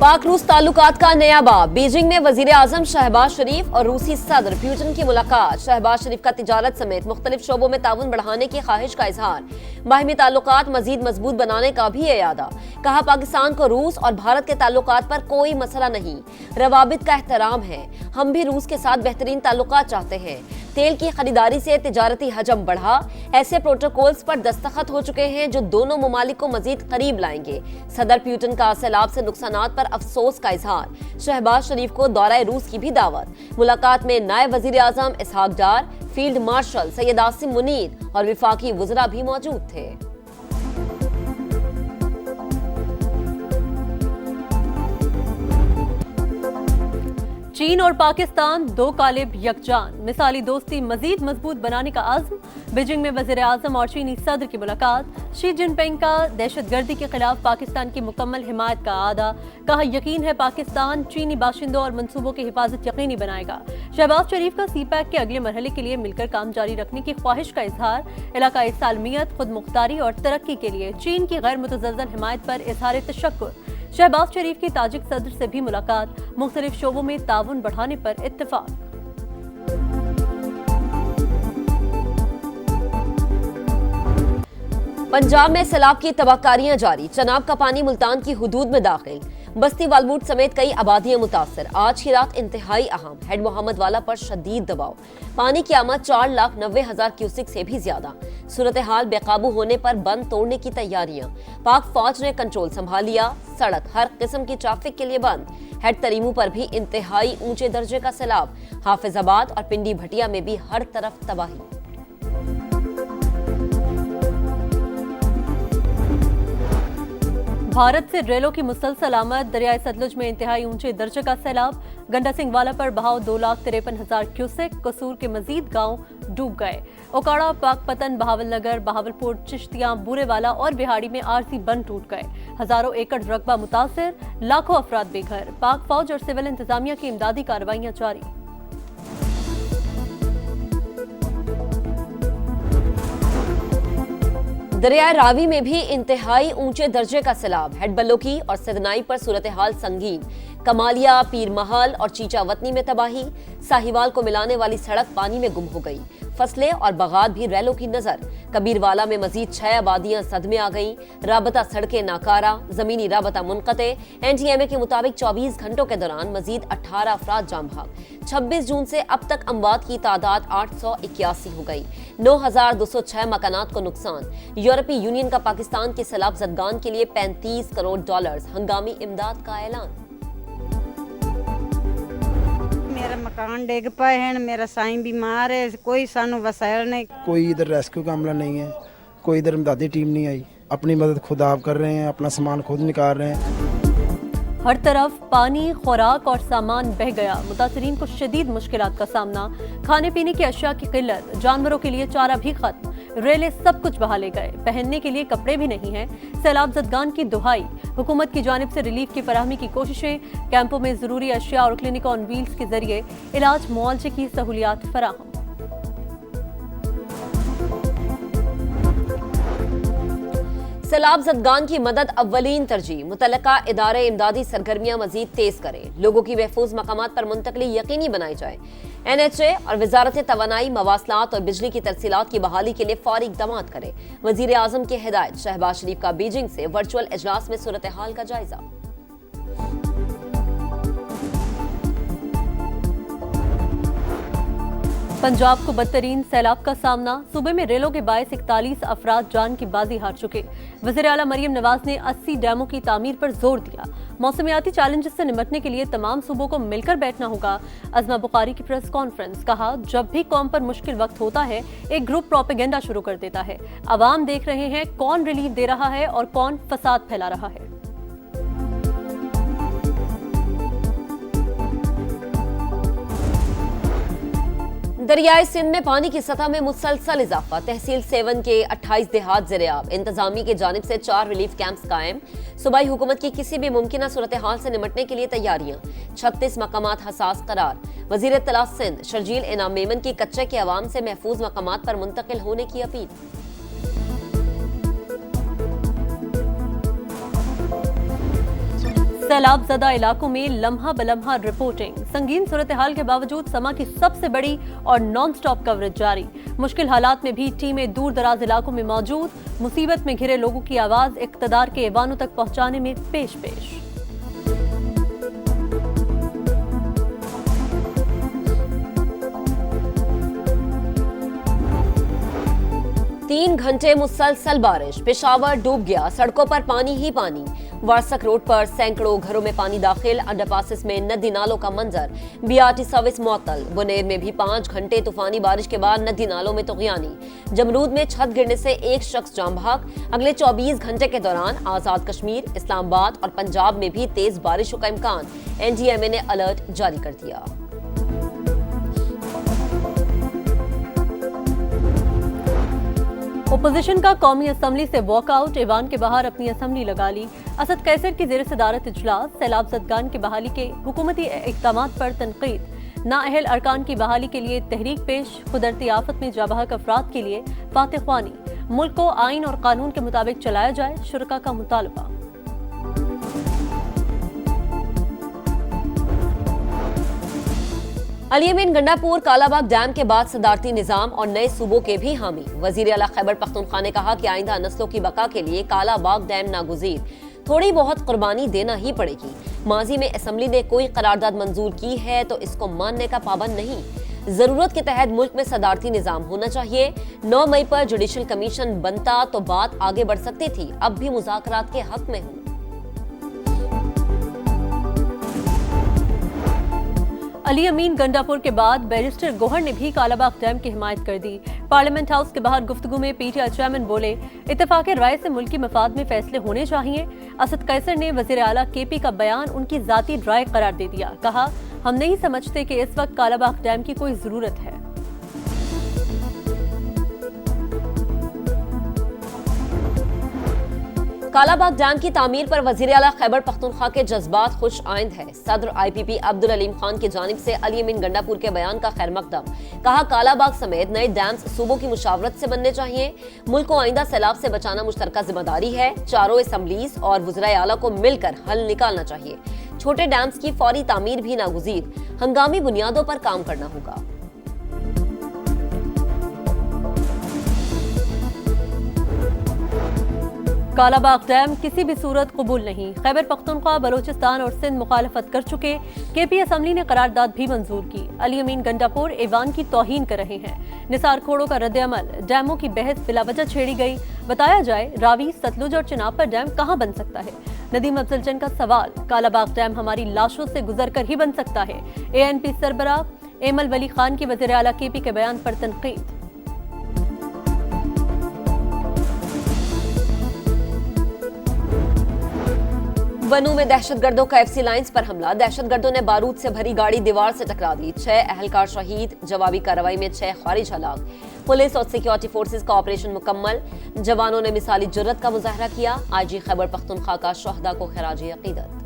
पाक रूस ताल्लुकात का नया बाब। बीजिंग में वजीर आजम शहबाज शरीफ और रूसी सदर पुतिन की मुलाकात। शहबाज शरीफ का तिजारत समेत मुख्तलिफ शोबों में ताउन बढ़ाने की ख्वाहिश का इजहार। बाहमी ताल्लुकात मजीद मजबूत बनाने का भी इरादा। कहा, पाकिस्तान को रूस और भारत के ताल्लुकात पर कोई मसला नहीं, रवाबित का एहतराम है। हम भी रूस के साथ बेहतरीन ताल्लुकात चाहते हैं। तेल की खरीदारी से तिजारती हजम बढ़ा। ऐसे प्रोटोकॉल्स पर दस्तखत हो चुके हैं जो दोनों ममालिक को मजीद करीब लाएंगे। सदर पुतिन का सैलाब से नुकसानात पर अफसोस का इजहार। शहबाज शरीफ को दौरा रूस की भी दावत। मुलाकात में नायब वजीर आजम इसहाक डार, फील्ड मार्शल सैयद आसिम मुनीर और विफाकी वज़रा भी मौजूद थे। चीन और पाकिस्तान दो कालिब यकजान, मिसाली दोस्ती मजीद मजबूत बनाने का आज़म। बीजिंग में वज़ीर आज़म और चीनी सदर की मुलाकात। शी जिनपिंग का दहशतगर्दी के खिलाफ पाकिस्तान की मुकम्मल हिमायत का आदा। कहा, यकीन है पाकिस्तान चीनी बाशिंदों और मनसूबों की हिफाजत यकीनी बनाएगा। शहबाज शरीफ का सीपैक के अगले मरहले के लिए मिलकर काम जारी रखने की ख्वाहिश का इजहार। इलाकाई सालमियत, खुद मुख्तारी और तरक्की के लिए चीन की गैर मुतज़लज़ल हिमायत पर इजहार तशक्कुर। शहबाज शरीफ की ताजिक सदर से भी मुलाकात। मुख्तलिफ शोबों में ताउन बढ़ाने पर इत्तेफाक। पंजाब में सैलाब की तबाहकारियां जारी। चनाब का पानी मुल्तान की हुदूद में दाखिल। बस्ती वालमूड समेत कई आबादियां मुतासर। आज की रात इंतहाई अहम। हेड मोहम्मद वाला पर शदीद दबाव। पानी की आमद 4,90,000 क्यूसिक से भी ज्यादा। सूरत हाल बेकाबू होने पर बंद तोड़ने की तैयारियां। पाक फौज ने कंट्रोल संभाल लिया। सड़क हर किस्म की ट्रैफिक के लिए बंद। हेड तरीमू पर भी इंतहाई ऊंचे दर्जे का सैलाब। हाफिजाबाद और पिंडी भटिया में भी हर तरफ तबाही। भारत से रेलों की मुसलसल आमद। दरियाए सतलुज में इंतहाई ऊंचे दर्जे का सैलाब। गंडा सिंह वाला पर बहाव 2,53,000 क्यूसेक। कसूर के मजीद गांव डूब गए। ओकाड़ा, पाकपतन, बहावलनगर, बहावलपुर, चिश्तियां, बूरेवाला और बिहाड़ी में आरजी बंद टूट गए। हजारों एकड़ रकबा मुतासिर। लाखों अफराद बेघर। पाक फौज और सिविल इंतजामिया की इमदादी कार्रवाइयां जारी। दरियाए रावी में भी इंतहाई ऊंचे दर्जे का सैलाब। हेड बल्लोकी और सदनाई पर सूरत हाल संगीन। कमालिया, पीर महल और चीचा वतनी में तबाही। साहिवाल को मिलाने वाली सड़क पानी में गुम हो गई। फसलें और बगात भी रैलों की नजर। कबीरवाला में मजीद 6 आबादियां सदमे आ गईं। राबता सड़कें नाकारा, जमीनी राबता मुनक़ते। NTMA के मुताबिक 24 घंटों के दौरान मजीद 18 अफराद जाम भाग। 26 जून से अब तक अमवात की तादाद 881 हो गई। 9,206 मकानात को नुकसान। यूरोपीय यूनियन का पाकिस्तान के सैलाब ज़दगान के लिए $35 करोड़ हंगामी इमदाद का ऐलान। मेरा मकान डिग पाए हैं, मेरा साईं बीमार है, कोई सानू वसायल नहीं। कोई इधर रेस्क्यू का अमला नहीं है, कोई इधर इमदादी टीम नहीं आई। अपनी मदद खुद आप कर रहे हैं, अपना सामान खुद निकाल रहे हैं। हर तरफ पानी, खुराक और सामान बह गया। मुतासरीन को शदीद मुश्किलात का सामना। खाने पीने की अशिया की किल्लत। जानवरों के लिए चारा भी खत्म। रेले सब कुछ बहा ले गए। पहनने के लिए कपड़े भी नहीं हैं। सैलाब ज़दगान की दुहाई। हुकूमत की जानिब से रिलीफ की फराहमी की कोशिशें। कैंपों में ज़रूरी अशिया और क्लिनिक ऑन व्हील्स के जरिए इलाज मुआवजे की सहूलियात फराहम। सैलाब ज़दगान की मदद अव्वलीन तरजीह। मुतल्लिका इदारे इमदादी सरगर्मियां मजीद तेज करें। लोगों की महफूज मकामात पर मुंतकली यकीनी बनाई जाए। NHA और वजारत तवानाई, मवासलात और बिजली की तरसीलात की बहाली के लिए फौरी इक़दामात करें। वज़ीर आज़म की हिदायत। शहबाज शरीफ का बीजिंग से वर्चुअल इजलास में सूरत हाल का जायजा। पंजाब को बदतरीन सैलाब का सामना। सूबे में रेलों के बायस 41 अफराद जान की बाजी हार चुके। वज़ीर आला मरियम नवाज ने 80 डैमों की तामीर पर जोर दिया। मौसमियाती चैलेंजेस से निपटने के लिए तमाम सूबों को मिलकर बैठना होगा। अज़मा बुखारी की प्रेस कॉन्फ्रेंस। कहा, जब भी कौम पर मुश्किल वक्त होता है एक ग्रुप प्रोपेगेंडा शुरू कर देता है। अवाम देख रहे हैं कौन रिलीफ दे रहा है और कौन फसाद फैला रहा है। दरियाई सिंध में पानी की सतह में मुसलसल इजाफा। तहसील सेवन के 28 देहात ज़ेर-ए-आब। इंतजामी की जानिब से 4 रिलीफ कैंप्स कायम। सूबाई हुकूमत की किसी भी मुमकिन सूरत हाल से निमटने के लिए तैयारियां। 36 मकामात हसास करार। वज़ीर इत्तला सिंध शर्जील इनाम मेमन की कच्चे के अवाम से महफूज मकामात पर मुंतकिल होने की अपील। सैलाब ज़दा इलाकों में लम्हा बलम्हा रिपोर्टिंग। संगीन सूरत हाल के बावजूद समा की सबसे बड़ी और नॉन स्टॉप कवरेज जारी। मुश्किल हालात में भी टीमें दूर दराज इलाकों में मौजूद। मुसीबत में घिरे लोगों की आवाज इक़्तिदार के ऐवानों तक पहुंचाने में पेश पेश। तीन घंटे मुसलसल बारिश, पेशावर डूब गया, सड़कों पर पानी ही पानी। वारसक रोड पर सैकड़ों घरों में पानी दाखिल, अंडरपासेस में नदी नालों का मंजर। बीआरटी सर्विस मुअत्तल। बुनेर में भी 5 घंटे तूफानी बारिश के बाद नदी नालों में तुग़यानी। जमरूद में छत गिरने से एक शख्स जान बहक। अगले 24 घंटे के दौरान आजाद कश्मीर, इस्लामाबाद और पंजाब में भी तेज बारिशों का इम्कान। एनडीएमए ने अलर्ट जारी कर दिया। ओपोजिशन का कौमी असम्बली से वॉकआउट, ईवान के बाहर अपनी असम्बली लगा ली। असद कैसर की ज़ेर सदारत इजलास। सैलाब ज़दगान की बहाली के हुकूमती इक़दामात पर तनकीद। नाअहल अरकान की बहाली के लिए तहरीक पेश। कुदरती आफत में जाबहक अफराद के लिए फातिख्वानी। मुल्क को आइन और कानून के मुताबिक चलाया जाए, शुरका का मुतालबा। अली अमीन गंडापुर कालाबाग डैम के बाद सदारती निजाम और नए सूबों के भी हामी। वजीर आला खैबर पख्तूनख्वा ने कहा कि आइंदा नस्लों की बका के लिए कालाबाग डैम नागुज़ीर, थोड़ी बहुत कुर्बानी देना ही पड़ेगी। माजी में असम्बली ने कोई करारदाद मंजूर की है तो इसको मानने का पाबंद नहीं। जरूरत के तहत मुल्क में सदारती निजाम होना चाहिए। 9 मई पर जुडिशल कमीशन बनता तो बात आगे बढ़ सकती थी। अब भी मुज़ाकरात के हक में हूँ। अली अमीन गंडापुर के बाद बैरिस्टर गोहर ने भी कालाबाग डैम की हिमायत कर दी। पार्लियामेंट हाउस के बाहर गुफ्तगू में पीटीआई चेयरमैन बोले, इत्तेफाक़े राय से मुल्की मफाद में फैसले होने चाहिए। असद कैसर ने वज़ीर आला केपी का बयान उनकी ज़ाती राय करार दे दिया। कहा, हम नहीं समझते कि इस वक्त कालाबाग डैम की कोई ज़रूरत है। कालाबाग डैम की तामीर पर वजीर आला खैबर पख्तूनख्वा के जज्बात खुश आइंद है। सदर आईपीपी अब्दुल अलीम खान की जानिब से अली अमीन गंडापुर के बयान का खैर मकदम। कहा, कालाबाग समेत नए डैम्स सूबों की मुशावरत से बनने चाहिए। मुल्क को आइंदा सैलाब से बचाना मुश्तरका जिम्मेदारी है। चारों असम्बलीज और वज़राए आला को मिलकर हल निकालना चाहिए। छोटे डैम्स की फौरी तामीर भी नागुज़ीर, हंगामी बुनियादों पर काम करना होगा। कालाबाग डैम किसी भी सूरत कबूल नहीं। खैबर पख्तूनख्वा, बलोचिस्तान और सिंध मुखालफत कर चुके। केपी असम्बली ने करारदाद भी मंजूर की। अली अमीन गंडापुर ईवान की तौहीन कर रहे हैं। निसार खोड़ों का रद्द-ए-अमल। डैमों की बहस बिलावजह छेड़ी गई। बताया जाए, रावी, सतलुज और चिनाब पर डैम कहां बन सकता है। नदीम अफजलचंद का सवाल, कालाबाग डैम हमारी लाशों से गुजर कर ही बन सकता है। ANP सरबराह एमल वली खान की वज़ीर आला केपी के बयान पर तनकीद। बनू में दहशतगर्दों का FC लाइंस पर हमला। दहशतगर्दों ने बारूद से भरी गाड़ी दीवार से टकरा दी। 6 अहलकार शहीद। जवाबी कार्रवाई में 6 खारिज हलाक। पुलिस और सिक्योरिटी फोर्सेस का ऑपरेशन मुकम्मल। जवानों ने मिसाली जुर्रत का मुजाहरा किया। IG खैबर पख्तूनख्वा का शहदा को खराज अकीदत।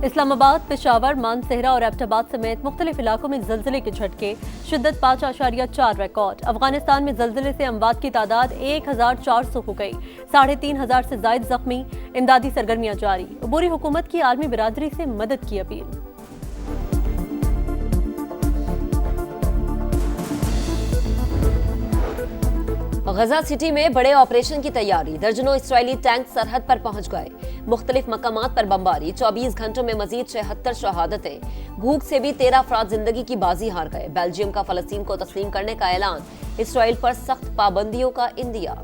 इस्लामाबाद, पेशावर, मानसेहरा और एबटाबाद समेत मुख्तलिफ इलाकों में जल्जले के झटके। शिद्दत 5.4 रिकॉर्ड। अफगानिस्तान में जल्जले से अमवात की तादाद 1400 हो गई। 3500 से जायद जख्मी। इमदादी सरगर्मियां जारी। अबूरी हुकूमत की आलमी बिरादरी से मदद की अपील। गजा सिटी में बड़े ऑपरेशन की तैयारी। दर्जनों इस्राएली टैंक सरहद पर पहुंच गए। मुख्तलिफ मकामात पर बमबारी। 24 घंटों में मजीद 76 शहादतें। भूख से भी 13 अफराद जिंदगी की बाजी हार गए। बेल्जियम का फलस्तीन को तस्लीम करने का ऐलान। इसराइल पर सख्त पाबंदियों का इंदिया।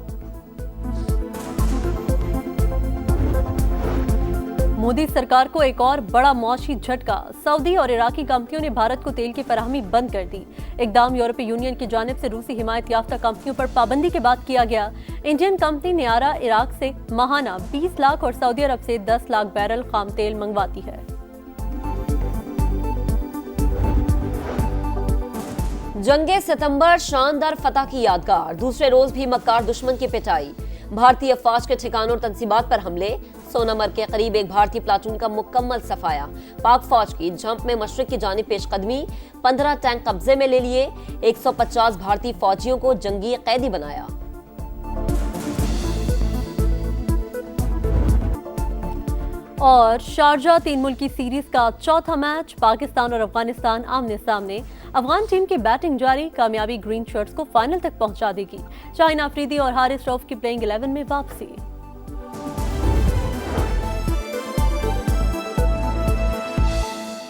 मोदी सरकार को एक और बड़ा मौशी झटका। सऊदी और इराकी कंपनियों ने भारत को तेल की फराहमी बंद कर दी। इकदाम यूरोपीय यूनियन की जानिब से रूसी हिमायत याफ्ता कंपनियों पर पाबंदी के बाद किया गया। इंडियन कंपनी नियारा इराक से माहाना 20 लाख और सऊदी अरब से 10 लाख बैरल खाम तेल मंगवाती है। जंगे सितंबर शानदार फतह की यादगार। दूसरे रोज भी मक्कार दुश्मन की पिटाई। भारतीय अफवाज के ठिकानों और तंसीबात पर हमले। सोनामर्ग के करीब एक भारतीय प्लाटून का मुकम्मल सफाया। पाक फौज की जंप में मशरिक की जानिब पेशकदमी, 15 टैंक कब्जे में ले लिए, 150 भारतीय फौजियों को जंगी कैदी बनाया। और शारजा 3 मुल्की सीरीज का चौथा मैच, पाकिस्तान और अफगानिस्तान आमने सामने। अफगान टीम की बैटिंग जारी, कामयाबी ग्रीन शर्ट्स को फाइनल तक पहुंचा देगी। शाहीन अफरीदी और हारिस रऊफ की प्लेइंग 11 में वापसी।